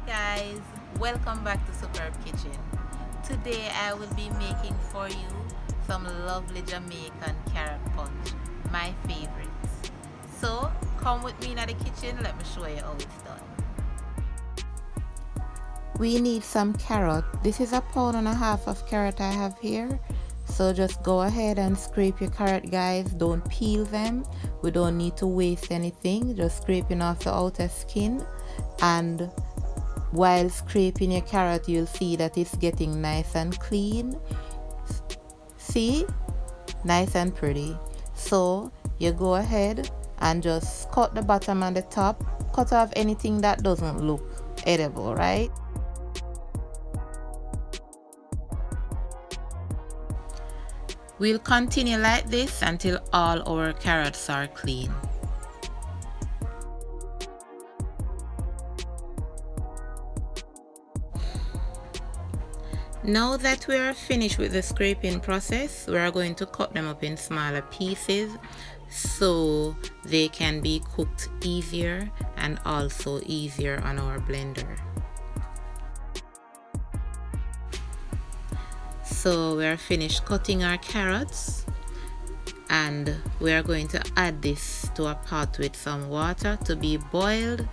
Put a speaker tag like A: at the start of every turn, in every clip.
A: Guys, welcome back to Superb Kitchen. Today I will be making for you some lovely Jamaican carrot punch, my favorite. So come with me in the kitchen, let me show you how it's done. We need some carrot. This is 1.5 pounds of carrot I have here. So just go ahead and scrape your carrot, guys. Don't peel them. We don't need to waste anything. Just scraping off the outer skin. And while scraping your carrot, you'll see that it's getting nice and clean. See? Nice and pretty. So you go ahead and just cut the bottom and the top. Cut off anything that doesn't look edible, right? We'll continue like this until all our carrots are clean. Now that we are finished with the scraping process, we are going to cut them up in smaller pieces so they can be cooked easier and also easier on our blender. So we are finished cutting our carrots and we are going to add this to a pot with some water to be boiled.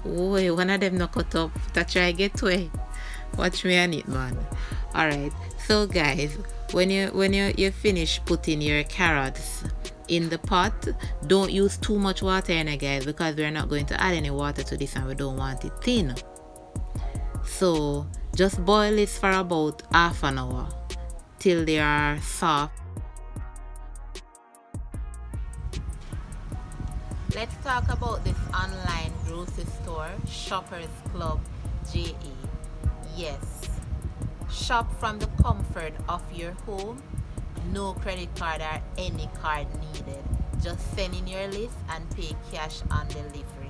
A: Oh, one of them not cut up to try get away. Watch me on it, man. Alright, so guys, when you finish putting your carrots in the pot, don't use too much water in it, guys, because we're not going to add any water to this and we don't want it thin. So just boil this for about half an hour till they are soft. Let's talk about this online grocery store, Shoppers Club JA. Yes, shop from the comfort of your home. No credit card or any card needed. Just send in your list and pay cash on delivery.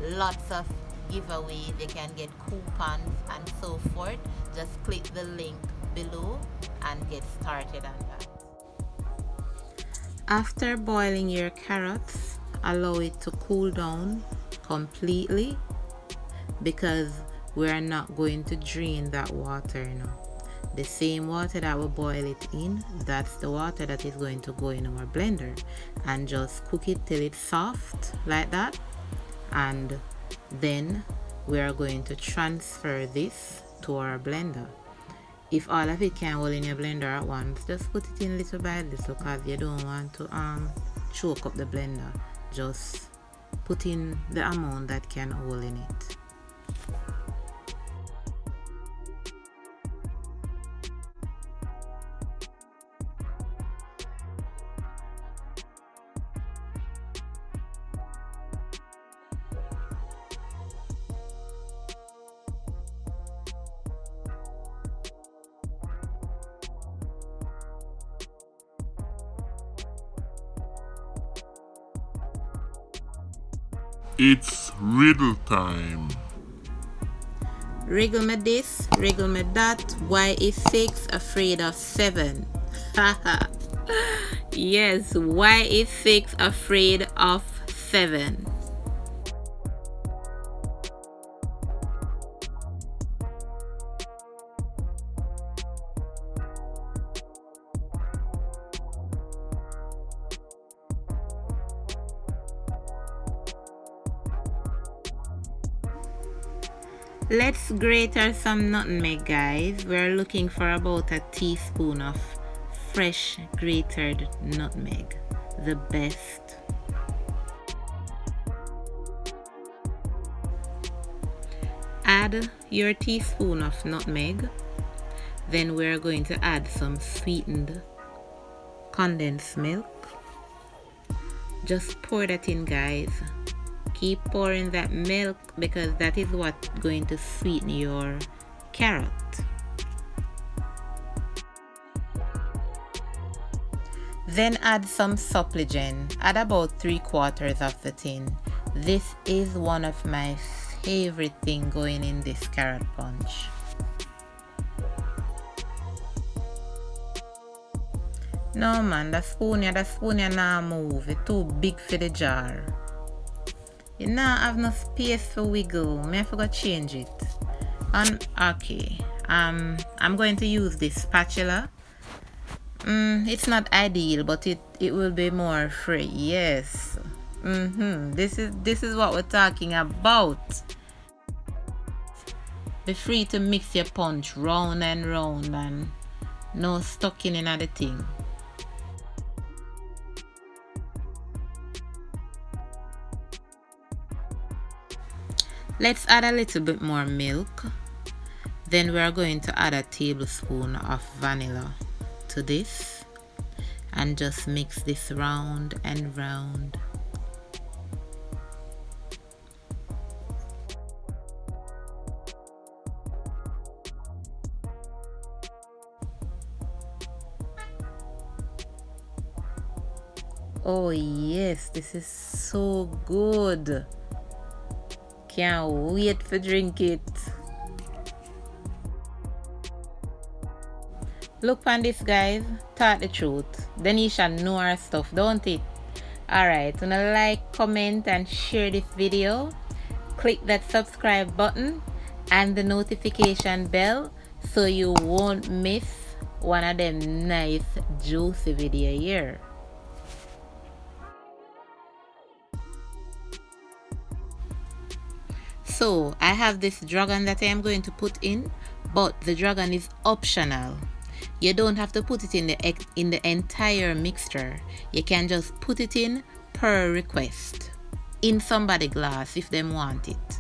A: Lots of giveaways, you can get coupons and so forth. Just click the link below and get started on that. After boiling your carrots, allow it to cool down completely because we are not going to drain that water now. The same water that we boil it in, that's the water that is going to go in our blender, and just cook it till it's soft like that. And then we are going to transfer this to our blender. If all of it can hold in your blender at once, just put it in little by little because you don't want to choke up the blender. Just put in the amount that can hold in it.
B: It's riddle time.
A: Wriggle me this, wriggle me that. Why is 6 afraid of 7? Yes, why is 6 afraid of 7? Let's grate some nutmeg, guys. We're looking for about a teaspoon of fresh grated nutmeg, the best. Add your teaspoon of nutmeg. Then we're going to add some sweetened condensed milk. Just pour that in, guys. Keep pouring that milk because that is what's going to sweeten your carrot. Then add some supligen. Add about 3/4 of the tin. This is one of my favorite things going in this carrot punch. No man, the spoon ya nah move. It's too big for the jar. You now have no space for wiggle. May I forgot change it. Okay. I'm going to use this spatula. It's not ideal, but it will be more free. Yes. This is what we're talking about. Be free to mix your punch round and round and no stuck in another thing. Let's add a little bit more milk. Then we are going to add a tablespoon of vanilla to this and just mix this round and round. Oh yes, this is so good. Can't wait to drink it. Look on this, guys. Talk the truth. Denisha know our stuff, don't it? Alright, wanna like, comment and share this video. Click that subscribe button and the notification bell so you won't miss one of them nice juicy video here. So I have this Drogon that I am going to put in, but the Drogon is optional. You don't have to put it in the entire mixture. You can just put it in per request in somebody's glass if they want it.